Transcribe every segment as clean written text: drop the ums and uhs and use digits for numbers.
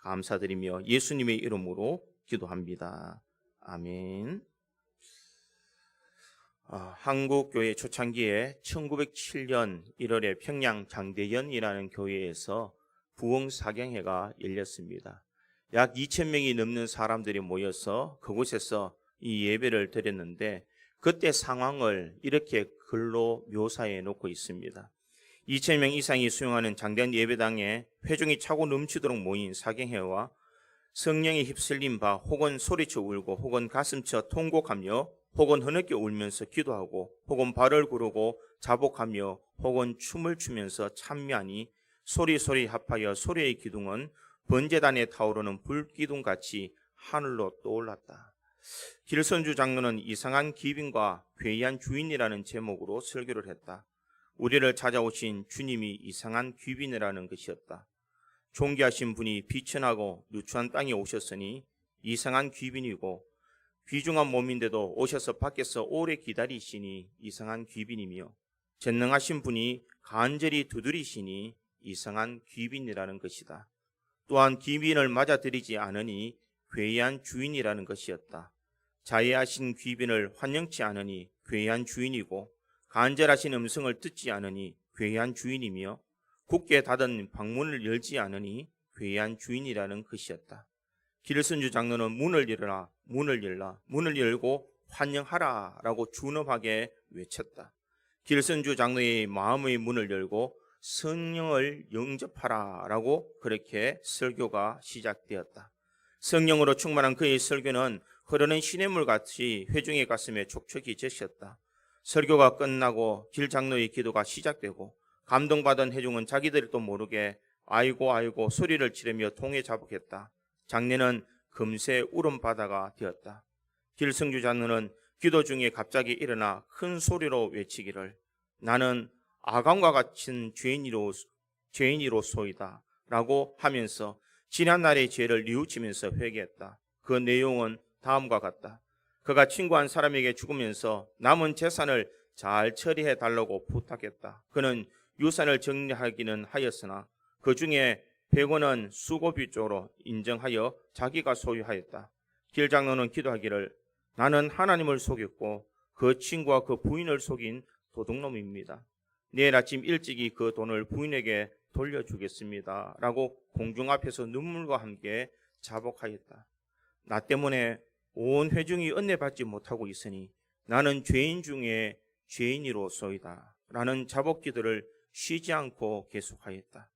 감사드리며 예수님의 이름으로 기도합니다. 아멘. 한국교회 초창기에 1907년 1월에 평양 장대연이라는 교회에서 부흥사경회가 열렸습니다. 약 2,000명이 넘는 사람들이 모여서 그곳에서 이 예배를 드렸는데 그때 상황을 이렇게 글로 묘사해 놓고 있습니다. 2,000명 이상이 수용하는 장대한 예배당에 회중이 차고 넘치도록 모인 사경회와 성령에 휩쓸린 바 혹은 소리쳐 울고 혹은 가슴쳐 통곡하며 혹은 흐느껴 울면서 기도하고 혹은 발을 구르고 자복하며 혹은 춤을 추면서 찬미하니 소리소리 합하여 소리의 기둥은 번제단에 타오르는 불기둥같이 하늘로 떠올랐다. 길선주 장로는 이상한 기빈과 괴이한 주인이라는 제목으로 설교를 했다. 우리를 찾아오신 주님이 이상한 귀빈이라는 것이었다. 존귀하신 분이 비천하고 누추한 땅에 오셨으니 이상한 귀빈이고 귀중한 몸인데도 오셔서 밖에서 오래 기다리시니 이상한 귀빈이며 전능하신 분이 간절히 두드리시니 이상한 귀빈이라는 것이다. 또한 귀빈을 맞아들이지 않으니 괴이한 주인이라는 것이었다. 자애하신 귀빈을 환영치 않으니 괴이한 주인이고 간절하신 음성을 듣지 않으니 괴이한 주인이며 굳게 닫은 방문을 열지 않으니 괴이한 주인이라는 것이었다. 길선주 장로는 문을 열어라, 문을 열라, 문을 열고 환영하라 라고 준엄하게 외쳤다. 길선주 장로의 마음의 문을 열고 성령을 영접하라 라고 그렇게 설교가 시작되었다. 성령으로 충만한 그의 설교는 흐르는 시냇물 같이 회중의 가슴에 촉촉이 젖었다. 설교가 끝나고 길 장로의 기도가 시작되고 감동받은 회중은 자기들도 모르게 아이고 아이고 소리를 지르며 통에 자복했다. 장례는 금세 울음바다가 되었다. 길성주 장로는 기도 중에 갑자기 일어나 큰 소리로 외치기를 나는 아간과 같은 죄인이로소이다 라고 하면서 지난날의 죄를 뉘우치면서 회개했다. 그 내용은 다음과 같다. 그가 친구 한 사람에게 죽으면서 남은 재산을 잘 처리해 달라고 부탁했다. 그는 유산을 정리하기는 하였으나 그 중에 100원은 수고비 쪽으로 인정하여 자기가 소유하였다. 길 장로는 기도하기를 나는 하나님을 속였고 그 친구와 그 부인을 속인 도둑놈입니다. 내일 아침 일찍이 그 돈을 부인에게 돌려주겠습니다 라고 공중 앞에서 눈물과 함께 자복하였다. 나 때문에 온 회중이 은혜 받지 못하고 있으니 나는 죄인 중에 죄인이로소이다 라는 자복 기도를 쉬지 않고 계속하였다.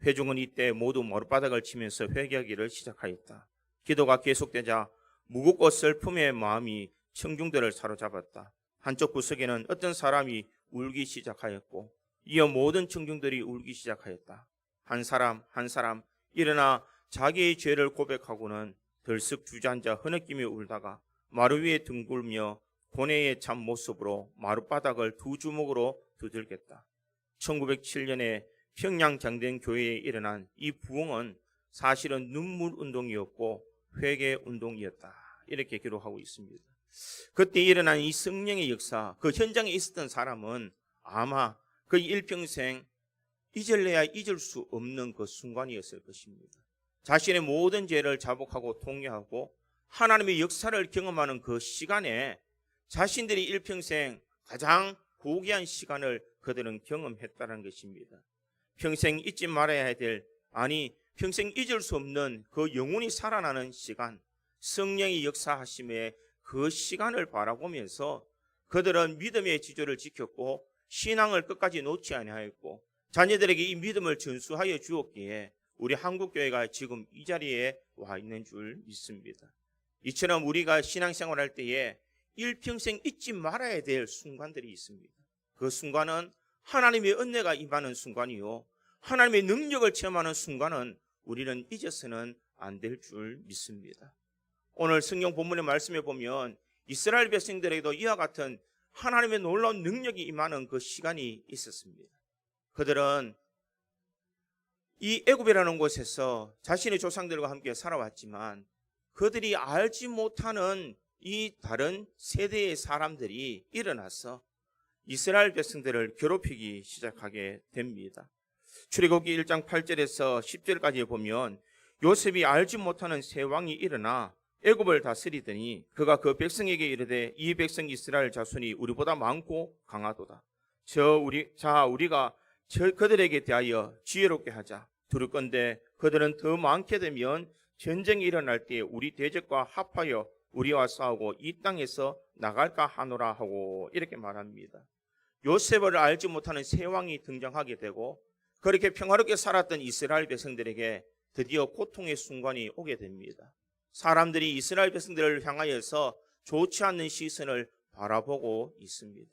회중은 이때 모두 머리바닥을 치면서 회개하기를 시작하였다. 기도가 계속되자 무겁고 슬픔의 마음이 청중들을 사로잡았다. 한쪽 구석에는 어떤 사람이 울기 시작하였고 이어 모든 청중들이 울기 시작하였다. 한 사람 한 사람 일어나 자기의 죄를 고백하고는 들썩 주저앉아 흐느끼며 울다가 마루 위에 둥글며 고뇌의 참 모습으로 마룻바닥을 두 주먹으로 두들겼다. 1907년에 평양 장대연 교회에 일어난 이 부흥은 사실은 눈물 운동이었고 회개 운동이었다. 이렇게 기록하고 있습니다. 그때 일어난 이 성령의 역사, 그 현장에 있었던 사람은 아마 그 일평생 잊을래야 잊을 수 없는 그 순간이었을 것입니다. 자신의 모든 죄를 자복하고 통회하고 하나님의 역사를 경험하는 그 시간에 자신들이 일평생 가장 고귀한 시간을 그들은 경험했다는 것입니다. 평생 잊지 말아야 될, 평생 잊을 수 없는 그 영혼이 살아나는 시간, 성령의 역사하심의 그 시간을 바라보면서 그들은 믿음의 지조를 지켰고 신앙을 끝까지 놓지 아니하였고 자녀들에게 이 믿음을 전수하여 주었기에 우리 한국교회가 지금 이 자리에 와 있는 줄 믿습니다. 이처럼 우리가 신앙생활할 때에 일평생 잊지 말아야 될 순간들이 있습니다. 그 순간은 하나님의 은혜가 임하는 순간이요, 하나님의 능력을 체험하는 순간은 우리는 잊어서는 안 될 줄 믿습니다. 오늘 성경 본문의 말씀에 보면 이스라엘 백성들에게도 이와 같은 하나님의 놀라운 능력이 임하는 그 시간이 있었습니다. 그들은 이 애굽이라는 곳에서 자신의 조상들과 함께 살아왔지만 그들이 알지 못하는 이 다른 세대의 사람들이 일어나서 이스라엘 백성들을 괴롭히기 시작하게 됩니다. 출애굽기 1장 8절에서 10절까지 보면 요셉이 알지 못하는 새 왕이 일어나 애굽을 다스리더니 그가 그 백성에게 이르되 이 백성 이스라엘 자손이 우리보다 많고 강하도다. 우리가 그들에게 대하여 지혜롭게 하자. 두렵건대 그들은 더 많게 되면 전쟁이 일어날 때에 우리 대적과 합하여 우리와 싸우고 이 땅에서 나갈까 하노라 하고 이렇게 말합니다. 요셉을 알지 못하는 새 왕이 등장하게 되고 그렇게 평화롭게 살았던 이스라엘 백성들에게 드디어 고통의 순간이 오게 됩니다. 사람들이 이스라엘 백성들을 향하여서 좋지 않는 시선을 바라보고 있습니다.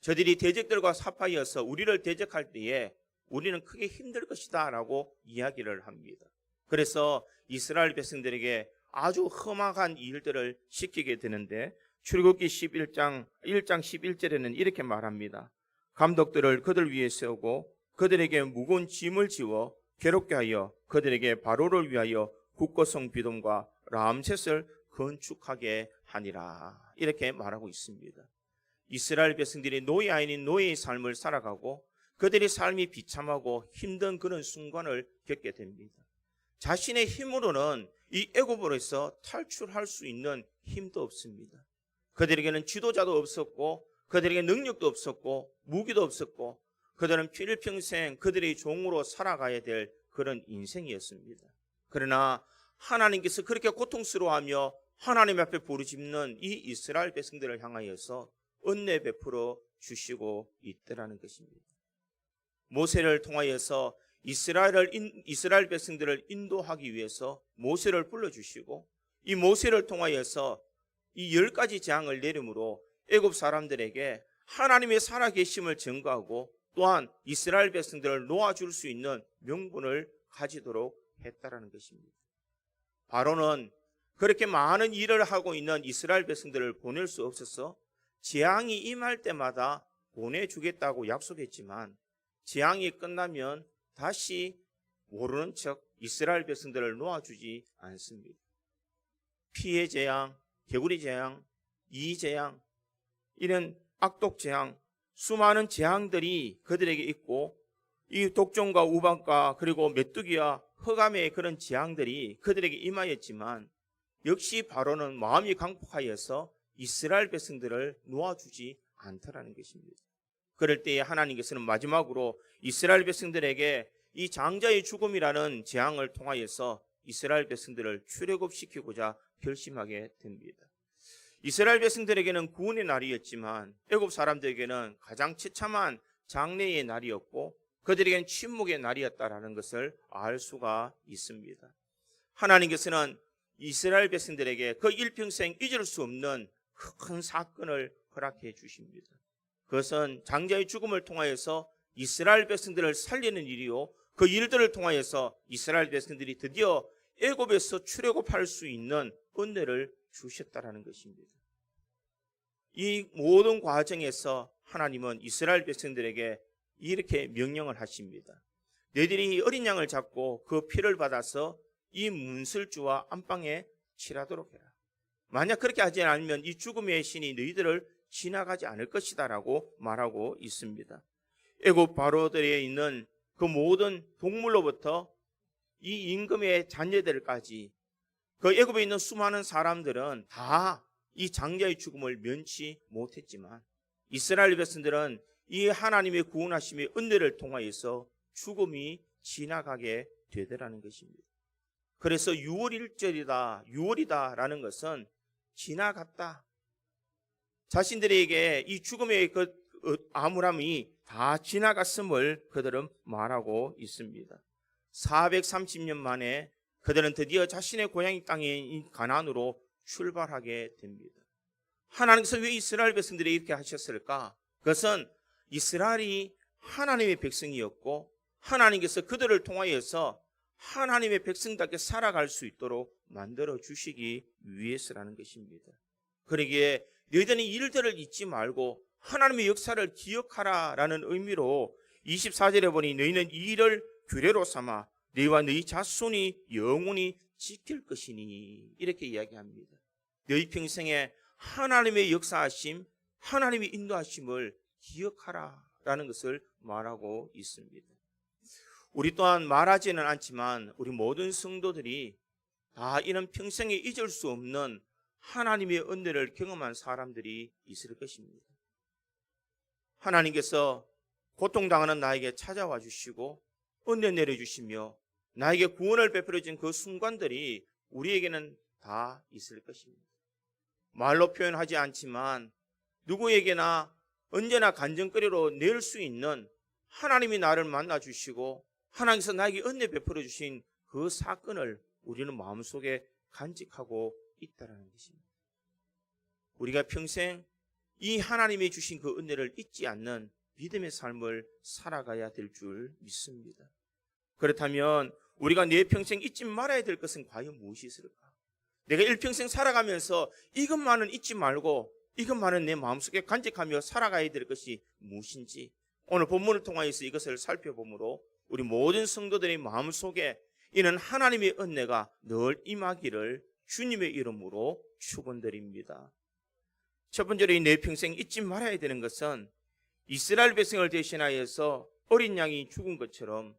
저들이 대적들과 합하여서 우리를 대적할 때에 우리는 크게 힘들 것이다 라고 이야기를 합니다. 그래서 이스라엘 백성들에게 아주 험악한 일들을 시키게 되는데 출애굽기 1장 11절에는 이렇게 말합니다. 감독들을 그들 위에 세우고 그들에게 무거운 짐을 지워 괴롭게 하여 그들에게 바로를 위하여 국고성 비돔과 람셋을 건축하게 하니라. 이렇게 말하고 있습니다. 이스라엘 백성들이 노예 아닌 노예의 삶을 살아가고 그들의 삶이 비참하고 힘든 그런 순간을 겪게 됩니다. 자신의 힘으로는 이 애굽으로서 탈출할 수 있는 힘도 없습니다. 그들에게는 지도자도 없었고 그들에게 능력도 없었고 무기도 없었고 그들은 일평생 그들의 종으로 살아가야 될 그런 인생이었습니다. 그러나 하나님께서 그렇게 고통스러워하며 하나님 앞에 부르짖는 이 이스라엘 백성들을 향하여서 은혜 베풀어 주시고 있더라는 것입니다. 모세를 통하여서 이스라엘 백성들을 인도하기 위해서 모세를 불러주시고 이 모세를 통하여서 이 10가지 재앙을 내림으로 애굽 사람들에게 하나님의 살아계심을 증거하고 또한 이스라엘 백성들을 놓아줄 수 있는 명분을 가지도록 했다라는 것입니다. 바로는 그렇게 많은 일을 하고 있는 이스라엘 백성들을 보낼 수 없어서 재앙이 임할 때마다 보내주겠다고 약속했지만 재앙이 끝나면 다시 모르는 척 이스라엘 백성들을 놓아주지 않습니다. 피해 재앙, 개구리 재앙, 이재앙, 이런 악독 재앙, 수많은 재앙들이 그들에게 있고 이 독종과 우박과 그리고 메뚜기와 흑암의 그런 재앙들이 그들에게 임하였지만 역시 바로는 마음이 강팍하여서 이스라엘 백성들을 놓아주지 않더라는 것입니다. 그럴 때에 하나님께서는 마지막으로 이스라엘 백성들에게 이 장자의 죽음이라는 재앙을 통하여서 이스라엘 백성들을 출애굽시키고자 결심하게 됩니다. 이스라엘 백성들에게는 구원의 날이었지만 애굽 사람들에게는 가장 처참한 장래의 날이었고 그들에게는 침묵의 날이었다라는 것을 알 수가 있습니다. 하나님께서는 이스라엘 백성들에게 그 일평생 잊을 수 없는 큰 사건을 허락해 주십니다. 그것은 장자의 죽음을 통하여서 이스라엘 백성들을 살리는 일이요 그 일들을 통하여서 이스라엘 백성들이 드디어 애굽에서 출애굽할 수 있는 은혜를 주셨다라는 것입니다. 이 모든 과정에서 하나님은 이스라엘 백성들에게 이렇게 명령을 하십니다. 너희들이 어린 양을 잡고 그 피를 받아서 이 문설주와 안방에 칠하도록 해라. 만약 그렇게 하지 않으면 이 죽음의 신이 너희들을 지나가지 않을 것이다 라고 말하고 있습니다. 애굽 바로들에 있는 그 모든 동물로부터 이 임금의 자녀들까지 그 애굽에 있는 수많은 사람들은 다 이 장자의 죽음을 면치 못했지만 이스라엘 백성들은 이 하나님의 구원하심의 은혜를 통하여서 죽음이 지나가게 되더라는 것입니다. 그래서 6월 1절이다, 6월이다라는 것은 지나갔다. 자신들에게 이 죽음의 그 암울함이 다 지나갔음을 그들은 말하고 있습니다. 430년 만에 그들은 드디어 자신의 고향 땅인 가나안으로 출발하게 됩니다. 하나님께서 왜 이스라엘 백성들이 이렇게 하셨을까? 그것은 이스라엘이 하나님의 백성이었고 하나님께서 그들을 통하여서 하나님의 백성답게 살아갈 수 있도록 만들어 주시기 위해서라는 것입니다. 그러기에 너희들은 일들을 잊지 말고 하나님의 역사를 기억하라라는 의미로 24절에 보니 너희는 이 일을 규례로 삼아 너희와 너희 자손이 영원히 지킬 것이니 이렇게 이야기합니다. 너희 평생에 하나님의 역사하심, 하나님의 인도하심을 기억하라라는 것을 말하고 있습니다. 우리 또한 말하지는 않지만 우리 모든 성도들이 다 이런 평생에 잊을 수 없는 하나님의 은혜를 경험한 사람들이 있을 것입니다. 하나님께서 고통당하는 나에게 찾아와 주시고 은혜 내려주시며 나에게 구원을 베풀어 준 그 순간들이 우리에게는 다 있을 것입니다. 말로 표현하지 않지만 누구에게나 언제나 간증거리로 낼 수 있는 하나님이 나를 만나 주시고 하나님께서 나에게 은혜 베풀어 주신 그 사건을 우리는 마음속에 간직하고 있다는 것입니다. 우리가 평생 이 하나님이 주신 그 은혜를 잊지 않는 믿음의 삶을 살아가야 될 줄 믿습니다. 그렇다면 우리가 내 평생 잊지 말아야 될 것은 과연 무엇이 있을까? 내가 일평생 살아가면서 이것만은 잊지 말고 이것만은 내 마음속에 간직하며 살아가야 될 것이 무엇인지 오늘 본문을 통하여서 이것을 살펴보므로 우리 모든 성도들의 마음속에 이는 하나님의 은혜가 늘 임하기를 주님의 이름으로 축원드립니다. 첫 번째로 내 평생 잊지 말아야 되는 것은 이스라엘 백성을 대신하여서 어린 양이 죽은 것처럼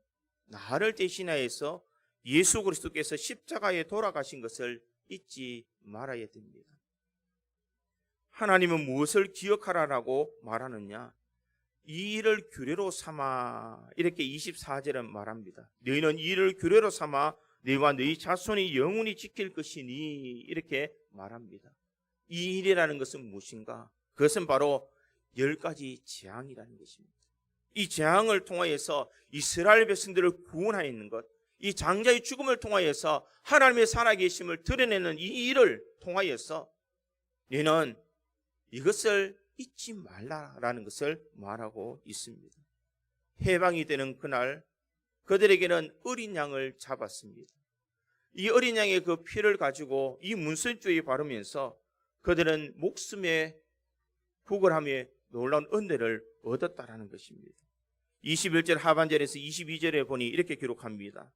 나를 대신하여서 예수 그리스도께서 십자가에 돌아가신 것을 잊지 말아야 됩니다. 하나님은 무엇을 기억하라라고 말하느냐? 이 일을 규례로 삼아, 이렇게 24절은 말합니다. 너희는 이 일을 규례로 삼아 너희와 너희 자손이 영원히 지킬 것이니, 이렇게 말합니다. 이 일이라는 것은 무엇인가? 그것은 바로 10가지 재앙이라는 것입니다. 이 재앙을 통하여서 이스라엘 백성들을 구원하는 것, 이 장자의 죽음을 통하여서 하나님의 살아계심을 드러내는 이 일을 통하여서 너희는 이것을 잊지 말라라는 것을 말하고 있습니다. 해방이 되는 그날 그들에게는 어린 양을 잡았습니다. 이 어린 양의 그 피를 가지고 이 문설주에 바르면서 그들은 목숨에 구걸하며 놀라운 은혜를 얻었다라는 것입니다. 21절 하반절에서 22절에 보니 이렇게 기록합니다.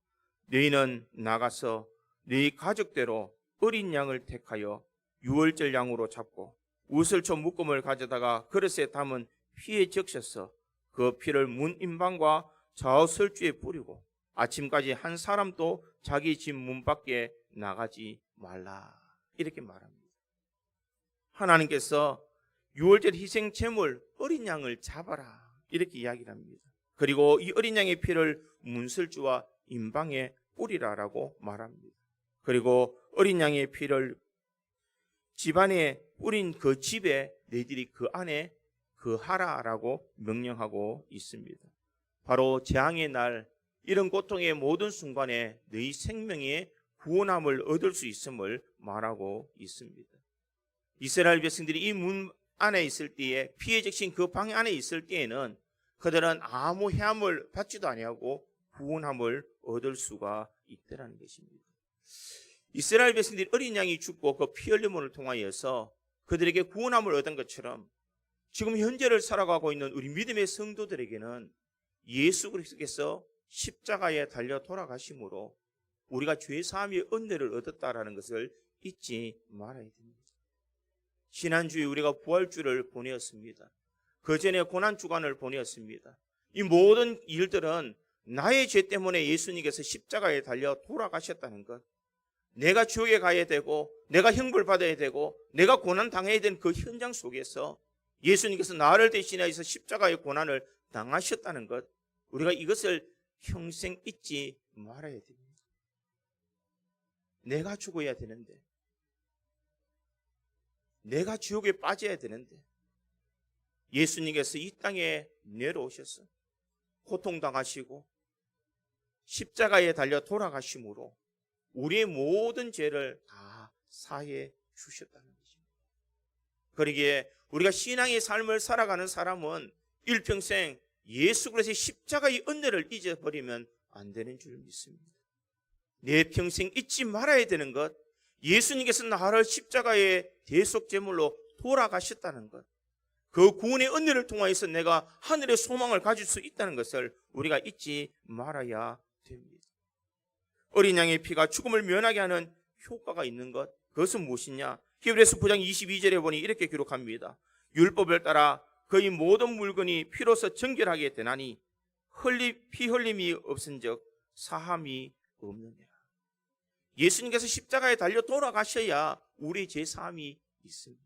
너희는 나가서 너희 가족대로 어린 양을 택하여 유월절 양으로 잡고 우슬초 묶음을 가져다가 그릇에 담은 피에 적셔서 그 피를 문 임방과 좌우 설주에 뿌리고 아침까지 한 사람도 자기 집 문 밖에 나가지 말라, 이렇게 말합니다. 하나님께서 유월절 희생 제물 어린 양을 잡아라, 이렇게 이야기를 합니다. 그리고 이 어린 양의 피를 문설주와 임방에 뿌리라라고 말합니다. 그리고 어린 양의 피를 집안에 뿌린 그 집에 너희들이 그 안에 거하라라고 명령하고 있습니다. 바로 재앙의 날, 이런 고통의 모든 순간에 너희 생명의 구원함을 얻을 수 있음을 말하고 있습니다. 이스라엘 백성들이 이 문 안에 있을 때에, 피해 적신 그 방 안에 있을 때에는 그들은 아무 해함을 받지도 아니하고 구원함을 얻을 수가 있다는 것입니다. 이스라엘 백성들이 어린 양이 죽고 그 피 흘림을 통하여서 그들에게 구원함을 얻은 것처럼 지금 현재를 살아가고 있는 우리 믿음의 성도들에게는 예수 그리스도께서 십자가에 달려 돌아가심으로 우리가 죄사함의 은혜를 얻었다라는 것을 잊지 말아야 됩니다. 지난주에 우리가 부활주를 보내었습니다. 그 전에 고난주간을 보내었습니다. 이 모든 일들은 나의 죄 때문에 예수님께서 십자가에 달려 돌아가셨다는 것, 내가 지옥에 가야 되고 내가 형벌 받아야 되고 내가 고난 당해야 되는 그 현장 속에서 예수님께서 나를 대신해서 십자가의 고난을 당하셨다는 것, 우리가 이것을 평생 잊지 말아야 됩니다. 내가 죽어야 되는데, 내가 지옥에 빠져야 되는데 예수님께서 이 땅에 내려오셔서 고통당하시고 십자가에 달려 돌아가심으로 우리의 모든 죄를 다 사해 주셨다는 것입니다. 그러기에 우리가 신앙의 삶을 살아가는 사람은 일평생 예수 그리스도의 십자가의 은혜를 잊어버리면 안 되는 줄 믿습니다. 내 평생 잊지 말아야 되는 것, 예수님께서 나를 십자가의 대속제물로 돌아가셨다는 것, 그 구원의 은혜를 통하여서 내가 하늘의 소망을 가질 수 있다는 것을 우리가 잊지 말아야 됩니다. 어린 양의 피가 죽음을 면하게 하는 효과가 있는 것, 그것은 무엇이냐? 히브리서 9장 22절에 보니 이렇게 기록합니다. 율법을 따라 거의 모든 물건이 피로서 정결하게 되나니 피 흘림이 없은즉 사함이 없느니라. 예수님께서 십자가에 달려 돌아가셔야 우리 죄사함이 있습니다.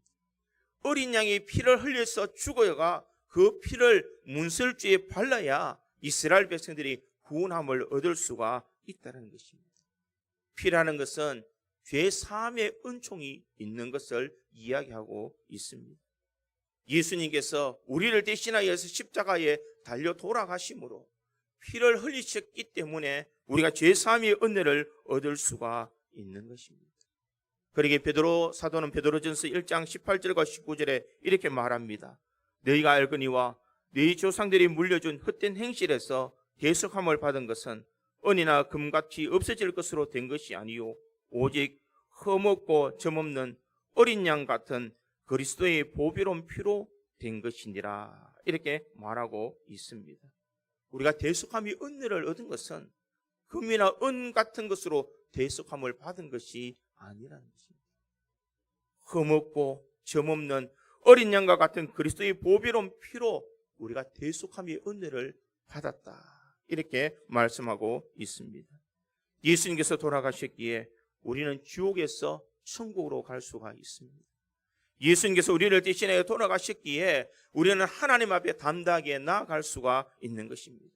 어린 양이 피를 흘려서 죽어가 그 피를 문설주에 발라야 이스라엘 백성들이 구원함을 얻을 수가 있다는 것입니다. 피라는 것은 죄사함의 은총이 있는 것을 이야기하고 있습니다. 예수님께서 우리를 대신하여서 십자가에 달려 돌아가심으로 피를 흘리셨기 때문에 우리가 죄사함의 은혜를 얻을 수가 있는 것입니다. 그러기에 사도는 베드로전서 1장 18절과 19절에 이렇게 말합니다. 너희가 알거니와 너희 조상들이 물려준 헛된 행실에서 대속함을 받은 것은 은이나 금같이 없어질 것으로 된 것이 아니요 오직 흠없고 점없는 어린 양 같은 그리스도의 보배로운 피로 된 것이니라. 이렇게 말하고 있습니다. 우리가 대속함의 은혜를 얻은 것은 금이나 은 같은 것으로 대속함을 받은 것이 아니라는 것입니다. 흠없고 점없는 어린 양과 같은 그리스도의 보배로운 피로 우리가 대속함의 은혜를 받았다. 이렇게 말씀하고 있습니다. 예수님께서 돌아가셨기에 우리는 지옥에서 천국으로 갈 수가 있습니다. 예수님께서 우리를 대신하여 돌아가셨기에 우리는 하나님 앞에 담대하게 나아갈 수가 있는 것입니다.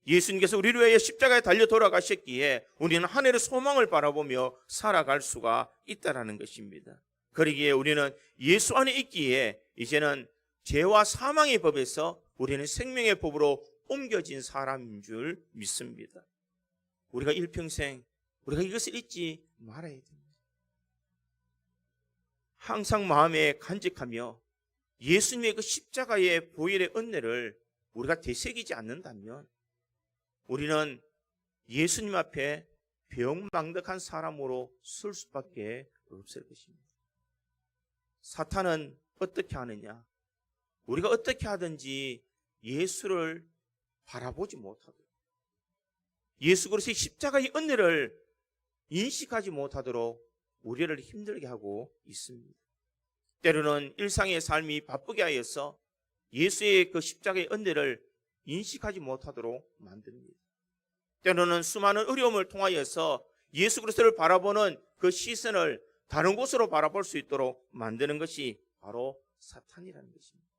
예수님께서 우리를 위하여 십자가에 달려 돌아가셨기에 우리는 하늘의 소망을 바라보며 살아갈 수가 있다는 것입니다. 그러기에 우리는 예수 안에 있기에 이제는 죄와 사망의 법에서 우리는 생명의 법으로 옮겨진 사람인 줄 믿습니다. 우리가 일평생 우리가 이것을 잊지 말아야 됩니다. 항상 마음에 간직하며 예수님의 그 십자가의 보혈의 은혜를 우리가 되새기지 않는다면 우리는 예수님 앞에 병망덕한 사람으로 설 수밖에 없을 것입니다. 사탄은 어떻게 하느냐? 우리가 어떻게 하든지 예수를 바라보지 못하도록, 예수 그리스도의 십자가의 은혜를 인식하지 못하도록 우리를 힘들게 하고 있습니다. 때로는 일상의 삶이 바쁘게 하여서 예수의 그 십자가의 은혜를 인식하지 못하도록 만듭니다. 때로는 수많은 어려움을 통하여서 예수 그리스도를 바라보는 그 시선을 다른 곳으로 바라볼 수 있도록 만드는 것이 바로 사탄이라는 것입니다.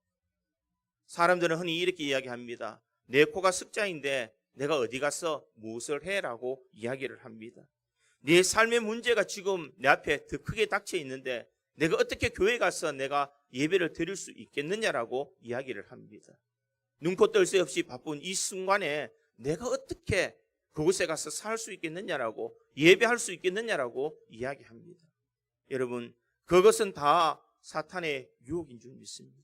사람들은 흔히 이렇게 이야기합니다. 내 코가 석자인데 내가 어디 가서 무엇을 해라고 이야기를 합니다. 내 삶의 문제가 지금 내 앞에 더 크게 닥쳐 있는데 내가 어떻게 교회 가서 내가 예배를 드릴 수 있겠느냐라고 이야기를 합니다. 눈코 뜰 새 없이 바쁜 이 순간에 내가 어떻게 그곳에 가서 살 수 있겠느냐라고, 예배할 수 있겠느냐라고 이야기합니다. 여러분, 그것은 다 사탄의 유혹인 줄 믿습니다.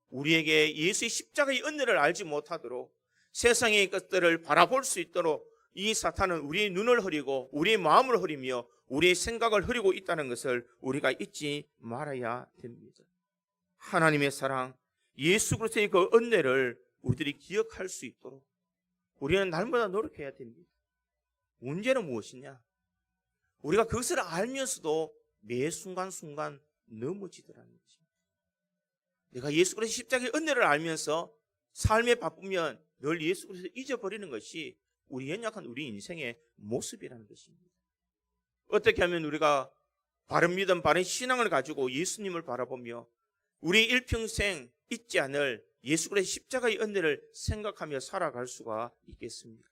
우리에게 예수의 십자가의 은혜를 알지 못하도록 세상의 것들을 바라볼 수 있도록 이 사탄은 우리의 눈을 흐리고 우리의 마음을 흐리며 우리의 생각을 흐리고 있다는 것을 우리가 잊지 말아야 됩니다. 하나님의 사랑, 예수 그리스도의 그 은혜를 우리들이 기억할 수 있도록 우리는 날마다 노력해야 됩니다. 문제는 무엇이냐? 우리가 그것을 알면서도 매 순간순간 넘어지더라는 것입니다. 내가 예수 그리스도의 십자가의 은혜를 알면서 삶에 바쁘면 늘 예수 그리스도를 잊어버리는 것이 우리 연약한 우리 인생의 모습이라는 것입니다. 어떻게 하면 우리가 바른 믿음, 바른 신앙을 가지고 예수님을 바라보며 우리 일평생 잊지 않을 예수 그리스도의 십자가의 은혜를 생각하며 살아갈 수가 있겠습니까?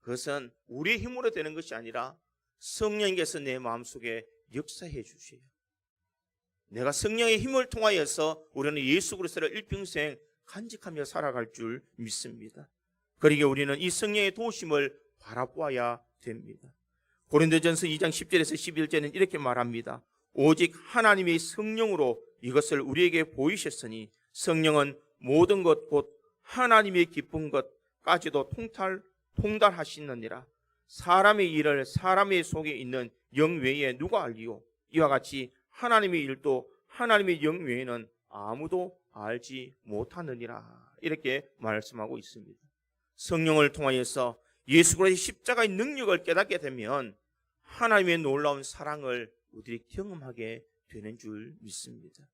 그것은 우리의 힘으로 되는 것이 아니라 성령께서 내 마음속에 역사해 주셔요. 내가 성령의 힘을 통하여서 우리는 예수 그리스도를 일평생 간직하며 살아갈 줄 믿습니다. 그러기에 우리는 이 성령의 도우심을 바라보아야 됩니다. 고린도전서 2장 10절에서 11절에는 이렇게 말합니다. 오직 하나님의 성령으로 이것을 우리에게 보이셨으니 성령은 모든 것 곧 하나님의 기쁜 것까지도 통달하시느니라. 사람의 일을 사람의 속에 있는 영 외에 누가 알리요? 이와 같이 하나님의 일도 하나님의 영 외에는 아무도 알지 못하느니라. 이렇게 말씀하고 있습니다. 성령을 통하여서 예수 그리스도의 십자가의 능력을 깨닫게 되면 하나님의 놀라운 사랑을 우리들이 경험하게 되는 줄 믿습니다.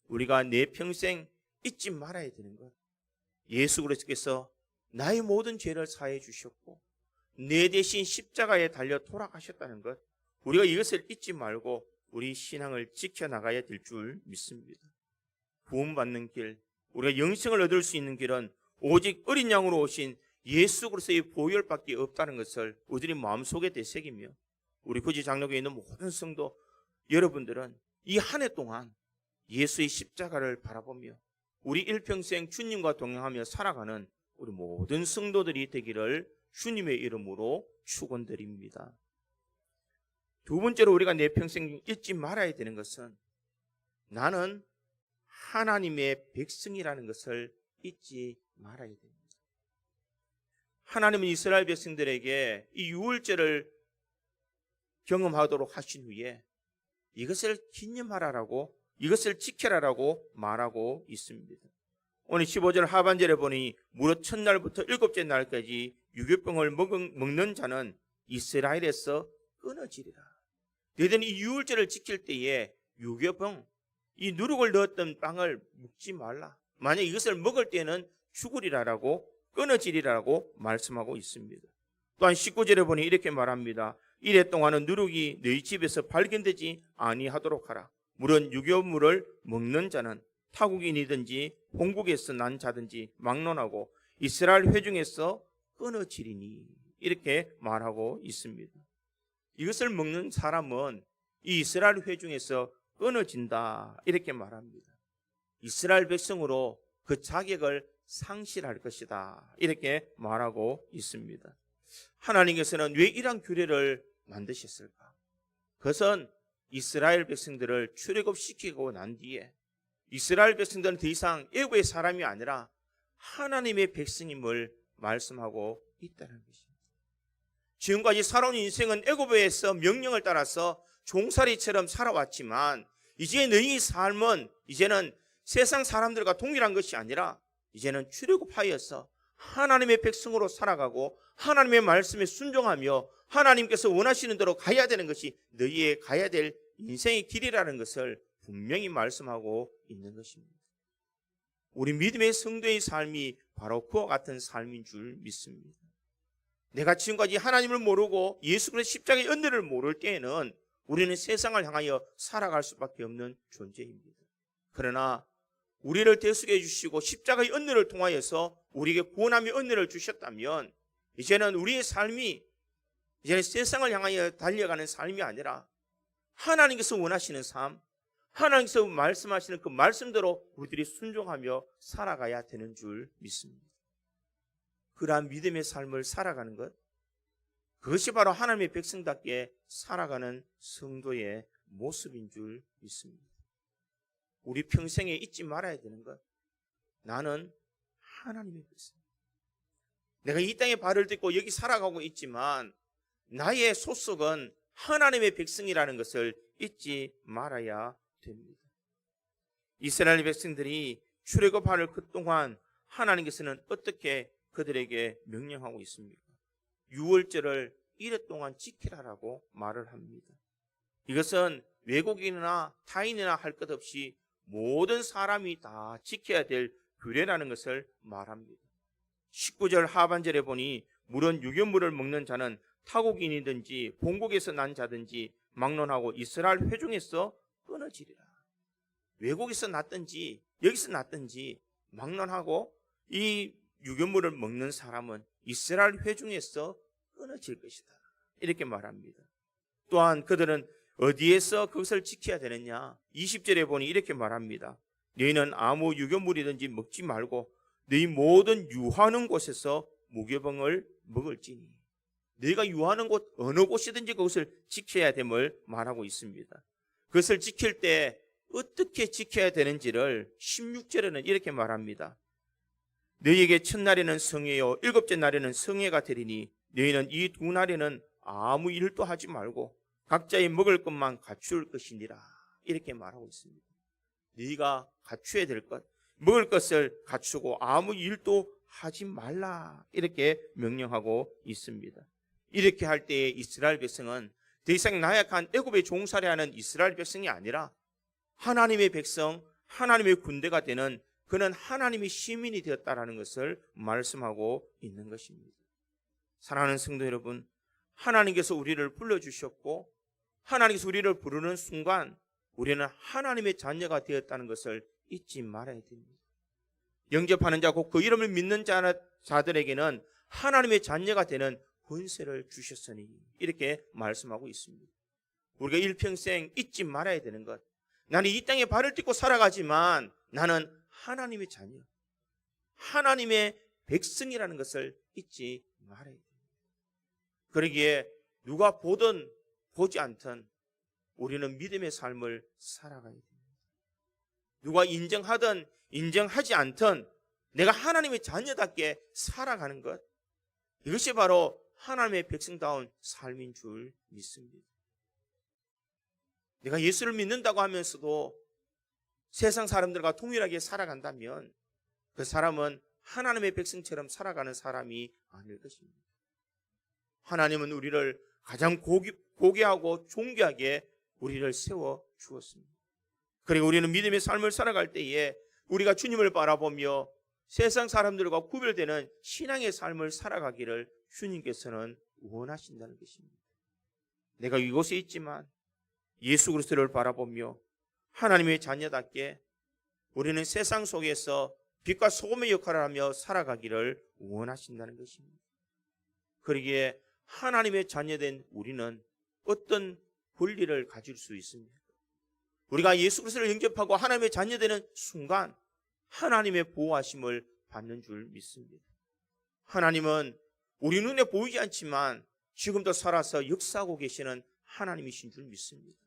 우리가 내 평생 잊지 말아야 되는 것, 예수 그리스도께서 나의 모든 죄를 사해 주셨고 내 대신 십자가에 달려 돌아가셨다는 것, 우리가 이것을 잊지 말고 우리 신앙을 지켜나가야 될 줄 믿습니다. 구원받는 길, 우리가 영생을 얻을 수 있는 길은 오직 어린 양으로 오신 예수 그리스도의 보혈밖에 없다는 것을 우리들이 마음속에 되새기며 우리 구지 장로교에 있는 모든 성도 여러분들은 이 한 해 동안 예수의 십자가를 바라보며 우리 일평생 주님과 동행하며 살아가는 우리 모든 성도들이 되기를 주님의 이름으로 축원드립니다. 두 번째로 우리가 내 평생 잊지 말아야 되는 것은 나는 하나님의 백성이라는 것을 잊지 말아야 됩니다. 하나님은 이스라엘 백성들에게 이 유월절을 경험하도록 하신 후에 이것을 기념하라라고, 이것을 지켜라라고 말하고 있습니다. 오늘 15절 하반절에 보니 무릇 첫날부터 일곱째 날까지 유교병을 먹는 자는 이스라엘에서 끊어지리라. 너희들은 이 유월절을 지킬 때에 유교병, 이 누룩을 넣었던 빵을 먹지 말라. 만약 이것을 먹을 때는 죽으리라라고, 끊어지리라고 말씀하고 있습니다. 또한 19절에 보니 이렇게 말합니다. 이래 동안은 누룩이 너희 집에서 발견되지 아니하도록 하라. 물은 유교물을 먹는 자는 타국인이든지 본국에서 난 자든지 막론하고 이스라엘 회중에서 끊어지리니, 이렇게 말하고 있습니다. 이것을 먹는 사람은 이 이스라엘 회중에서 끊어진다, 이렇게 말합니다. 이스라엘 백성으로 그 자격을 상실할 것이다, 이렇게 말하고 있습니다. 하나님께서는 왜 이러한 규례를 만드셨을까? 그것은 이스라엘 백성들을 출애굽시키고 난 뒤에 이스라엘 백성들은 더 이상 애국의 사람이 아니라 하나님의 백성임을 말씀하고 있다는 것입니다. 지금까지 살아온 인생은 애굽에서 명령을 따라서 종살이처럼 살아왔지만 이제 너희 삶은 이제는 세상 사람들과 동일한 것이 아니라 이제는 출애굽하여서 하나님의 백성으로 살아가고 하나님의 말씀에 순종하며 하나님께서 원하시는 대로 가야 되는 것이 너희의 가야 될 인생의 길이라는 것을 분명히 말씀하고 있는 것입니다. 우리 믿음의 성도의 삶이 바로 그와 같은 삶인 줄 믿습니다. 내가 지금까지 하나님을 모르고 예수 그리스도의 십자가의 은혜를 모를 때에는 우리는 세상을 향하여 살아갈 수밖에 없는 존재입니다. 그러나 우리를 대속해 주시고 십자가의 은혜를 통하여서 우리에게 구원함의 은혜를 주셨다면 이제는 우리의 삶이 이제는 세상을 향하여 달려가는 삶이 아니라 하나님께서 원하시는 삶, 하나님께서 말씀하시는 그 말씀대로 우리들이 순종하며 살아가야 되는 줄 믿습니다. 그러한 믿음의 삶을 살아가는 것, 그것이 바로 하나님의 백성답게 살아가는 성도의 모습인 줄 믿습니다. 우리 평생에 잊지 말아야 되는 것, 나는 하나님의 백성. 내가 이 땅에 발을 딛고 여기 살아가고 있지만 나의 소속은 하나님의 백성이라는 것을 잊지 말아야 됩니다. 이스라엘 백성들이 출애굽하는 그동안 하나님께서는 어떻게 그들에게 명령하고 있습니까? 유월절을 이래 동안 지키라라고 말을 합니다. 이것은 외국인이나 타인이나 할 것 없이 모든 사람이 다 지켜야 될 규례라는 것을 말합니다. 19절 하반절에 보니 물은 유교물을 먹는 자는 타국인이든지 본국에서 난 자든지 막론하고 이스라엘 회중에서 끊어지리라. 외국에서 났든지 여기서 났든지 막론하고 이 유교물을 먹는 사람은 이스라엘 회중에서 끊어질 것이다, 이렇게 말합니다. 또한 그들은 어디에서 그것을 지켜야 되느냐? 20절에 보니 이렇게 말합니다. 너희는 아무 유교물이든지 먹지 말고 너희 모든 유하는 곳에서 무교병을 먹을지니. 너희가 유하는 곳 어느 곳이든지 그것을 지켜야 됨을 말하고 있습니다. 그것을 지킬 때 어떻게 지켜야 되는지를 16절에는 이렇게 말합니다. 너희에게 첫날에는 성회요 일곱째 날에는 성회가 되리니 너희는 이 두 날에는 아무 일도 하지 말고 각자의 먹을 것만 갖출 것이니라, 이렇게 말하고 있습니다. 너희가 갖춰야 될 것, 먹을 것을 갖추고 아무 일도 하지 말라, 이렇게 명령하고 있습니다. 이렇게 할 때에 이스라엘 백성은 더 이상 나약한 애굽의 종살이하는 이스라엘 백성이 아니라 하나님의 백성, 하나님의 군대가 되는 그는 하나님의 시민이 되었다라는 것을 말씀하고 있는 것입니다. 사랑하는 성도 여러분, 하나님께서 우리를 불러주셨고 하나님께서 우리를 부르는 순간 우리는 하나님의 자녀가 되었다는 것을 잊지 말아야 됩니다. 영접하는 자 곧 그 이름을 믿는 자들에게는 하나님의 자녀가 되는 권세를 주셨으니 이렇게 말씀하고 있습니다. 우리가 일평생 잊지 말아야 되는 것, 나는 이 땅에 발을 딛고 살아가지만 나는 하나님의 자녀, 하나님의 백성이라는 것을 잊지 말아야 됩니다. 그러기에 누가 보든 보지 않든 우리는 믿음의 삶을 살아가야 됩니다. 누가 인정하든 인정하지 않든 내가 하나님의 자녀답게 살아가는 것, 이것이 바로 하나님의 백성다운 삶인 줄 믿습니다. 내가 예수를 믿는다고 하면서도 세상 사람들과 동일하게 살아간다면 그 사람은 하나님의 백성처럼 살아가는 사람이 아닐 것입니다. 하나님은 우리를 가장 고귀하고 존귀하게 우리를 세워 주었습니다. 그리고 우리는 믿음의 삶을 살아갈 때에 우리가 주님을 바라보며 세상 사람들과 구별되는 신앙의 삶을 살아가기를 주님께서는 원하신다는 것입니다. 내가 이곳에 있지만 예수 그리스도를 바라보며 하나님의 자녀답게 우리는 세상 속에서 빛과 소금의 역할을 하며 살아가기를 원하신다는 것입니다. 그러기에 하나님의 자녀된 우리는 어떤 권리를 가질 수 있습니까? 우리가 예수 그리스도를 영접하고 하나님의 자녀되는 순간 하나님의 보호하심을 받는 줄 믿습니다. 하나님은 우리 눈에 보이지 않지만 지금도 살아서 역사하고 계시는 하나님이신 줄 믿습니다.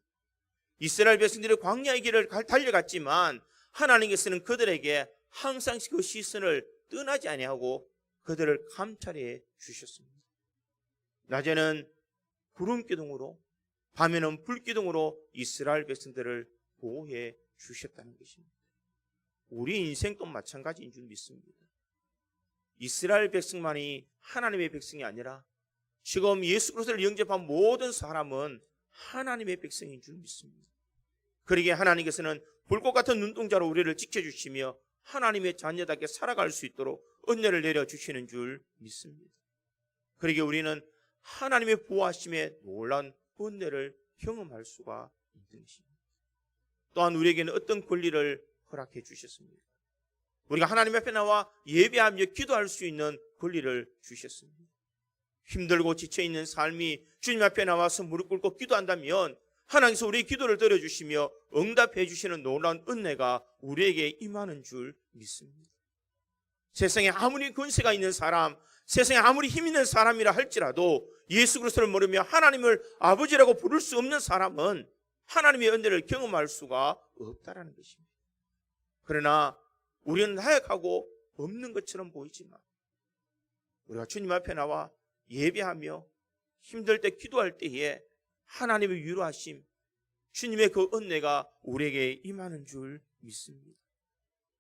이스라엘 백성들이 광야의 길을 달려갔지만 하나님께서는 그들에게 항상 그 시선을 떠나지 아니하고 그들을 감찰해 주셨습니다. 낮에는 구름 기둥으로 밤에는 불 기둥으로 이스라엘 백성들을 보호해 주셨다는 것입니다. 우리 인생도 마찬가지인 줄 믿습니다. 이스라엘 백성만이 하나님의 백성이 아니라 지금 예수 그리스도를 영접한 모든 사람은 하나님의 백성인 줄 믿습니다. 그러기에 하나님께서는 불꽃 같은 눈동자로 우리를 지켜주시며 하나님의 자녀답게 살아갈 수 있도록 은혜를 내려주시는 줄 믿습니다. 그러기에 우리는 하나님의 보호하심에 놀라운 은혜를 경험할 수가 있는 것입니다. 또한 우리에게는 어떤 권리를 허락해 주셨습니까? 우리가 하나님 앞에 나와 예배하며 기도할 수 있는 권리를 주셨습니다. 힘들고 지쳐있는 삶이 주님 앞에 나와서 무릎 꿇고 기도한다면 하나님께서 우리의 기도를 들어주시며 응답해 주시는 놀라운 은혜가 우리에게 임하는 줄 믿습니다. 세상에 아무리 권세가 있는 사람, 세상에 아무리 힘 있는 사람이라 할지라도 예수 그리스도를 모르며 하나님을 아버지라고 부를 수 없는 사람은 하나님의 은혜를 경험할 수가 없다라는 것입니다. 그러나 우리는 나약하고 없는 것처럼 보이지만 우리가 주님 앞에 나와 예배하며 힘들 때 기도할 때에 하나님의 위로하심, 주님의 그 은혜가 우리에게 임하는 줄 믿습니다.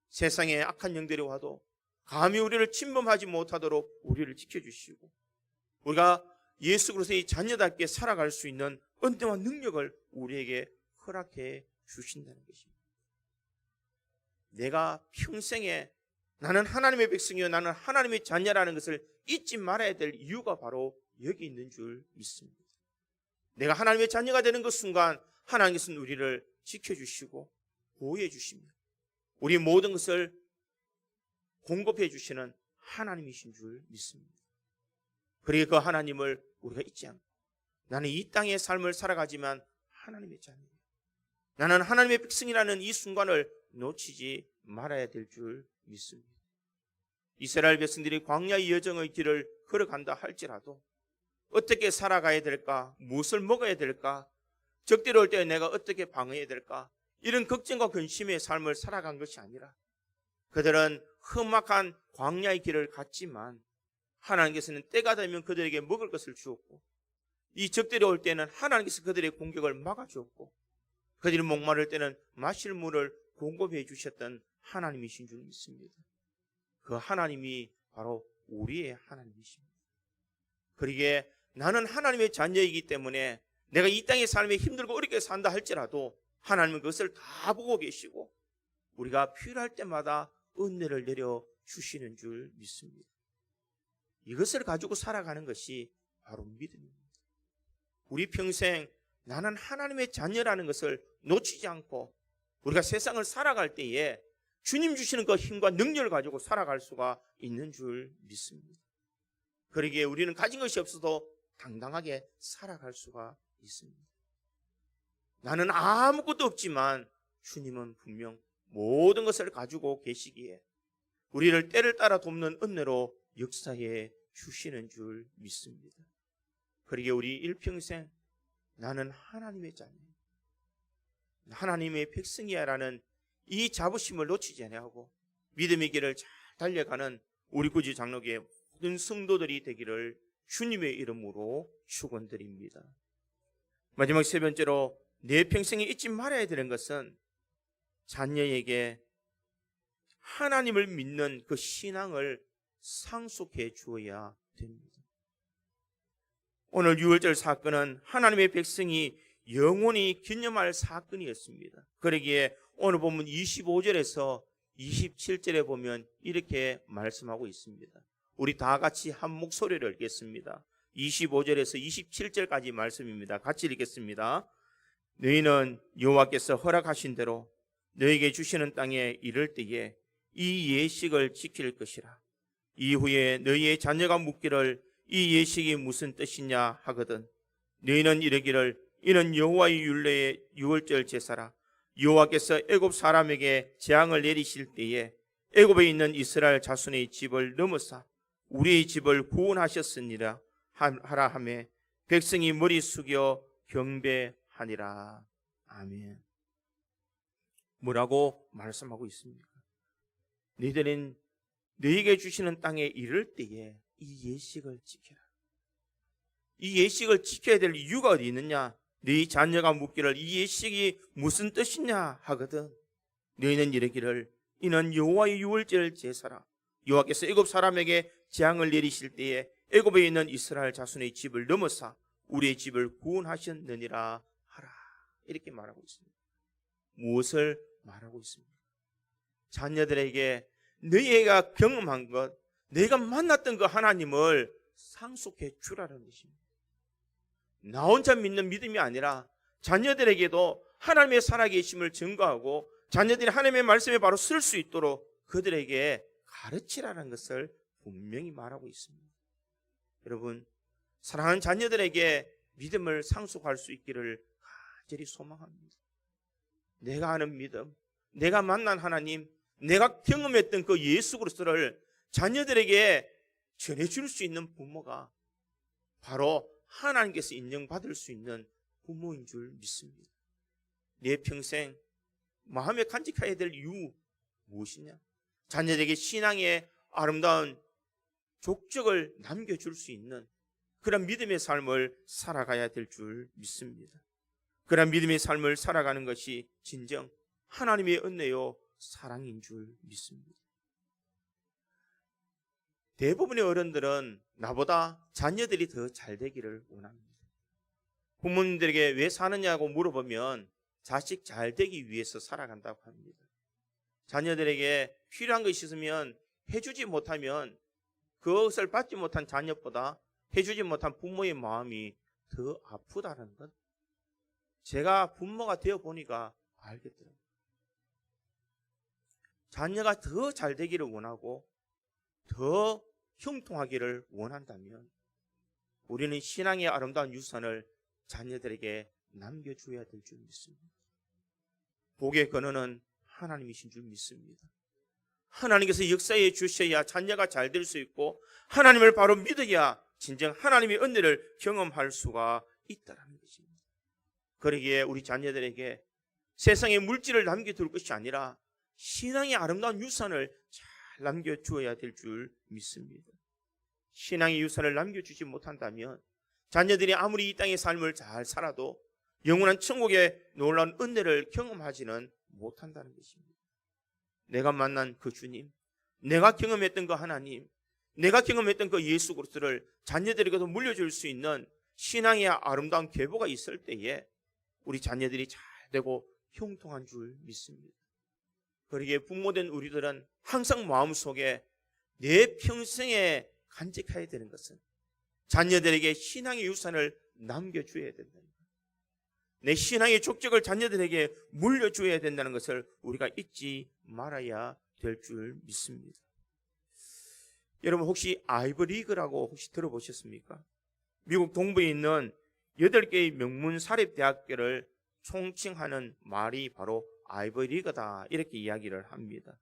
세상에 악한 영들이 와도 감히 우리를 침범하지 못하도록 우리를 지켜주시고 우리가 예수 그리스도의 자녀답게 살아갈 수 있는 은혜와 능력을 우리에게 허락해 주신다는 것입니다. 내가 평생에 나는 하나님의 백성이요 나는 하나님의 자녀라는 것을 잊지 말아야 될 이유가 바로 여기 있는 줄 믿습니다. 내가 하나님의 자녀가 되는 그 순간 하나님께서는 우리를 지켜주시고 보호해 주시며 우리 모든 것을 공급해 주시는 하나님이신 줄 믿습니다. 그리고 그 하나님을 우리가 잊지 않고 나는 이 땅의 삶을 살아가지만 하나님의 자녀예요. 나는 하나님의 백성이라는 이 순간을 놓치지 말아야 될 줄 믿습니다. 이스라엘 백성들이 광야의 여정의 길을 걸어간다 할지라도 어떻게 살아가야 될까? 무엇을 먹어야 될까? 적들이 올 때 내가 어떻게 방어해야 될까? 이런 걱정과 근심의 삶을 살아간 것이 아니라 그들은 험악한 광야의 길을 갔지만 하나님께서는 때가 되면 그들에게 먹을 것을 주었고 이 적들이 올 때는 하나님께서 그들의 공격을 막아주었고 그들이 목마를 때는 마실 물을 공급해 주셨던 하나님이신 줄 믿습니다. 그 하나님이 바로 우리의 하나님이십니다. 그러기에 나는 하나님의 자녀이기 때문에 내가 이 땅의 삶에 힘들고 어렵게 산다 할지라도 하나님은 그것을 다 보고 계시고 우리가 필요할 때마다 은혜를 내려 주시는 줄 믿습니다. 이것을 가지고 살아가는 것이 바로 믿음입니다. 우리 평생 나는 하나님의 자녀라는 것을 놓치지 않고 우리가 세상을 살아갈 때에 주님 주시는 그 힘과 능력을 가지고 살아갈 수가 있는 줄 믿습니다. 그러기에 우리는 가진 것이 없어도 당당하게 살아갈 수가 있습니다. 나는 아무것도 없지만 주님은 분명 모든 것을 가지고 계시기에 우리를 때를 따라 돕는 은혜로 역사해 주시는 줄 믿습니다. 그러기에 우리 일평생 나는 하나님의 자녀, 하나님의 백성이야라는 이 자부심을 놓치지 아니하고 믿음의 길을 잘 달려가는 우리 구주 장로교의 모든 성도들이 되기를 주님의 이름으로 축원드립니다. 마지막 세 번째로 내 평생에 잊지 말아야 되는 것은 자녀에게 하나님을 믿는 그 신앙을 상속해 주어야 됩니다. 오늘 유월절 사건은 하나님의 백성이 영원히 기념할 사건이었습니다. 그러기에 오늘 본문 25절에서 27절에 보면 이렇게 말씀하고 있습니다. 우리 다 같이 한 목소리를 읽겠습니다. 25절에서 27절까지 말씀입니다. 같이 읽겠습니다. 너희는 여호와께서 허락하신 대로 너희에게 주시는 땅에 이를 때에 이 예식을 지킬 것이라. 이후에 너희의 자녀가 묻기를 이 예식이 무슨 뜻이냐 하거든 너희는 이르기를 이는 여호와의 율례의 유월절 제사라. 여호와께서 애굽 사람에게 재앙을 내리실 때에 애굽에 있는 이스라엘 자손의 집을 넘어사 우리의 집을 구원하셨으니라 하라 하며 백성이 머리 숙여 경배하니라. 아멘. 뭐라고 말씀하고 있습니까? 너희들은 너희에게 주시는 땅에 이를 때에 이 예식을 지켜라. 이 예식을 지켜야 될 이유가 어디 있느냐? 너희 자녀가 묻기를 이 예식이 무슨 뜻이냐 하거든 너희는 이르기를 이는 여호와의 유월절 제사라. 여호와께서 애굽 사람에게 재앙을 내리실 때에 애굽에 있는 이스라엘 자손의 집을 넘어사 우리의 집을 구원하셨느니라 하라. 이렇게 말하고 있습니다. 무엇을 말하고 있습니까? 자녀들에게 너희가 경험한 것, 너희가 만났던 그 하나님을 상속해 주라는 것입니다. 나 혼자 믿는 믿음이 아니라 자녀들에게도 하나님의 살아계심을 증거하고 자녀들이 하나님의 말씀에 바로 쓸 수 있도록 그들에게 가르치라는 것을 분명히 말하고 있습니다. 여러분, 사랑하는 자녀들에게 믿음을 상속할 수 있기를 간절히 소망합니다. 내가 아는 믿음, 내가 만난 하나님, 내가 경험했던 그 예수 그리스도를 자녀들에게 전해줄 수 있는 부모가 바로 하나님께서 인정받을 수 있는 부모인 줄 믿습니다. 내 평생 마음에 간직해야 될 이유 무엇이냐? 자녀들에게 신앙의 아름다운 족적을 남겨줄 수 있는 그런 믿음의 삶을 살아가야 될 줄 믿습니다. 그런 믿음의 삶을 살아가는 것이 진정 하나님의 은혜요 사랑인 줄 믿습니다. 대부분의 어른들은 나보다 자녀들이 더 잘 되기를 원합니다. 부모님들에게 왜 사느냐고 물어보면 자식 잘 되기 위해서 살아간다고 합니다. 자녀들에게 필요한 것이 있으면 해주지 못하면 그것을 받지 못한 자녀보다 해주지 못한 부모의 마음이 더 아프다는 것, 제가 부모가 되어 보니까 알겠더라고요. 자녀가 더 잘 되기를 원하고 더 형통하기를 원한다면 우리는 신앙의 아름다운 유산을 자녀들에게 남겨줘야 될 줄 믿습니다. 복의 근원은 하나님이신 줄 믿습니다. 하나님께서 역사해 주셔야 자녀가 잘 될 수 있고 하나님을 바로 믿어야 진정 하나님의 은혜를 경험할 수가 있다는 것입니다. 그러기에 우리 자녀들에게 세상의 물질을 남겨둘 것이 아니라 신앙의 아름다운 유산을 잘 남겨주어야 될 줄 믿습니다. 신앙의 유산을 남겨주지 못한다면 자녀들이 아무리 이 땅의 삶을 잘 살아도 영원한 천국의 놀라운 은혜를 경험하지는 못한다는 것입니다. 내가 만난 그 주님, 내가 경험했던 그 하나님, 내가 경험했던 그 예수 그리스도를 자녀들에게도 물려줄 수 있는 신앙의 아름다운 계보가 있을 때에 우리 자녀들이 잘 되고 형통한 줄 믿습니다. 그러기에 부모된 우리들은 항상 마음속에 내 평생에 간직해야 되는 것은 자녀들에게 신앙의 유산을 남겨줘야 된다는 거예요. 내 신앙의 족적을 자녀들에게 물려줘야 된다는 것을 우리가 잊지 말아야 될 줄 믿습니다. 여러분 혹시 아이브리그라고 혹시 들어보셨습니까? 미국 동부에 있는 8개의 명문 사립대학교를 총칭하는 말이 바로 아이브리그다 이렇게 이야기를 합니다.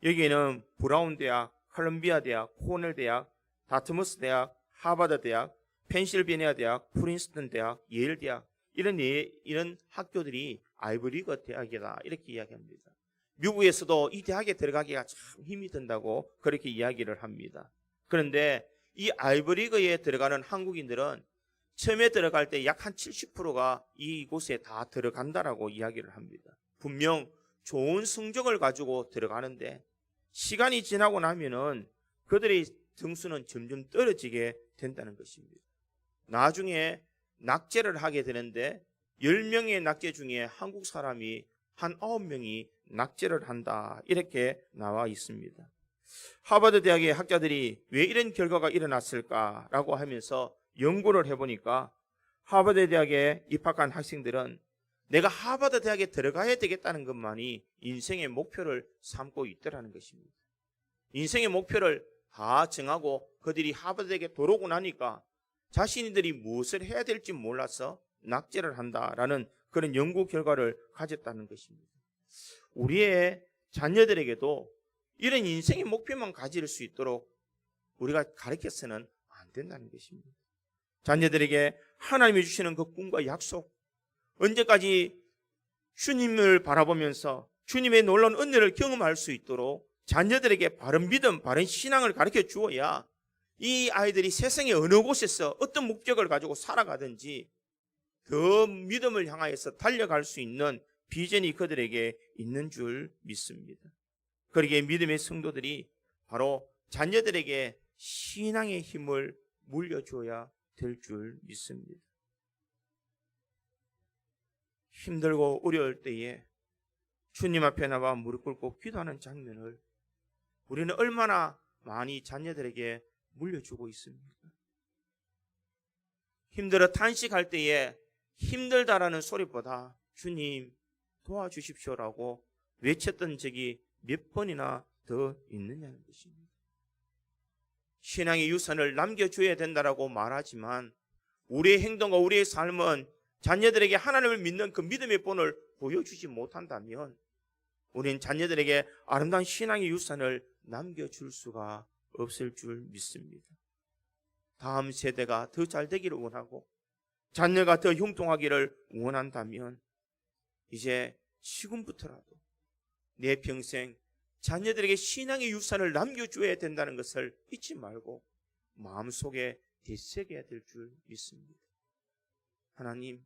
여기에는 브라운 대학, 컬럼비아 대학, 코넬 대학, 다트머스 대학, 하버드 대학, 펜실베니아 대학, 프린스턴 대학, 예일 대학 이런 학교들이 아이브리그 대학이다 이렇게 이야기합니다. 미국에서도 이 대학에 들어가기가 참 힘이 든다고 그렇게 이야기를 합니다. 그런데 이 아이브리그에 들어가는 한국인들은 처음에 들어갈 때 약 한 70%가 이곳에 다 들어간다라고 이야기를 합니다. 분명 좋은 성적을 가지고 들어가는데 시간이 지나고 나면은 그들의 등수는 점점 떨어지게 된다는 것입니다. 나중에 낙제를 하게 되는데 10명의 낙제 중에 한국 사람이 한 9명이 낙제를 한다 이렇게 나와 있습니다. 하버드 대학의 학자들이 왜 이런 결과가 일어났을까라고 하면서 연구를 해보니까 하버드 대학에 입학한 학생들은 내가 하버드 대학에 들어가야 되겠다는 것만이 인생의 목표를 삼고 있더라는 것입니다. 인생의 목표를 다 정하고 그들이 하버드 대학에 들어오고 나니까 자신들이 무엇을 해야 될지 몰라서 낙제를 한다라는 그런 연구 결과를 가졌다는 것입니다. 우리의 자녀들에게도 이런 인생의 목표만 가질 수 있도록 우리가 가르쳐서는 안 된다는 것입니다. 자녀들에게 하나님이 주시는 그 꿈과 약속, 언제까지 주님을 바라보면서 주님의 놀라운 은혜를 경험할 수 있도록 자녀들에게 바른 믿음, 바른 신앙을 가르쳐 주어야 이 아이들이 세상의 어느 곳에서 어떤 목적을 가지고 살아가든지 그 믿음을 향하여서 달려갈 수 있는 비전이 그들에게 있는 줄 믿습니다. 그러기에 믿음의 성도들이 바로 자녀들에게 신앙의 힘을 물려줘야 될 줄 믿습니다. 힘들고 어려울 때에 주님 앞에 나와 무릎 꿇고 기도하는 장면을 우리는 얼마나 많이 자녀들에게 물려주고 있습니까? 힘들어 탄식할 때에 힘들다라는 소리보다 주님 도와주십시오라고 외쳤던 적이 몇 번이나 더 있느냐는 것입니다. 신앙의 유산을 남겨줘야 된다라고 말하지만 우리의 행동과 우리의 삶은 자녀들에게 하나님을 믿는 그 믿음의 본을 보여주지 못한다면 우리는 자녀들에게 아름다운 신앙의 유산을 남겨줄 수가 없을 줄 믿습니다. 다음 세대가 더 잘 되기를 원하고 자녀가 더 형통하기를 원한다면 이제 지금부터라도 내 평생 자녀들에게 신앙의 유산을 남겨줘야 된다는 것을 잊지 말고 마음속에 되새겨야 될 줄 믿습니다. 하나님,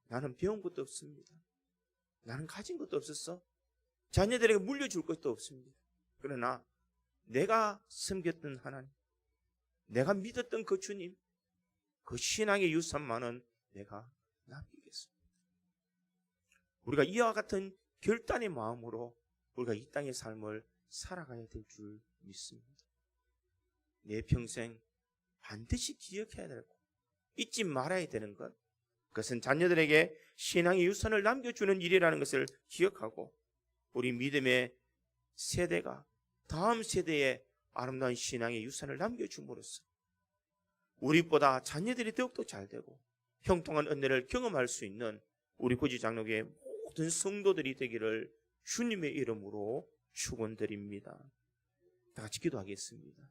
나는 배운 것도 없습니다. 나는 가진 것도 없었어. 자녀들에게 물려줄 것도 없습니다. 그러나 내가 섬겼던 하나님, 내가 믿었던 그 주님, 그 신앙의 유산만은 내가 남기겠습니다. 우리가 이와 같은 결단의 마음으로 우리가 이 땅의 삶을 살아가야 될 줄 믿습니다. 내 평생 반드시 기억해야 되고 잊지 말아야 되는 것, 그것은 자녀들에게 신앙의 유산을 남겨주는 일이라는 것을 기억하고 우리 믿음의 세대가 다음 세대에 아름다운 신앙의 유산을 남겨줌으로써 우리보다 자녀들이 더욱더 잘되고 형통한 은혜를 경험할 수 있는 우리 고지장로교의 모든 성도들이 되기를 주님의 이름으로 축원드립니다. 다 같이 기도하겠습니다.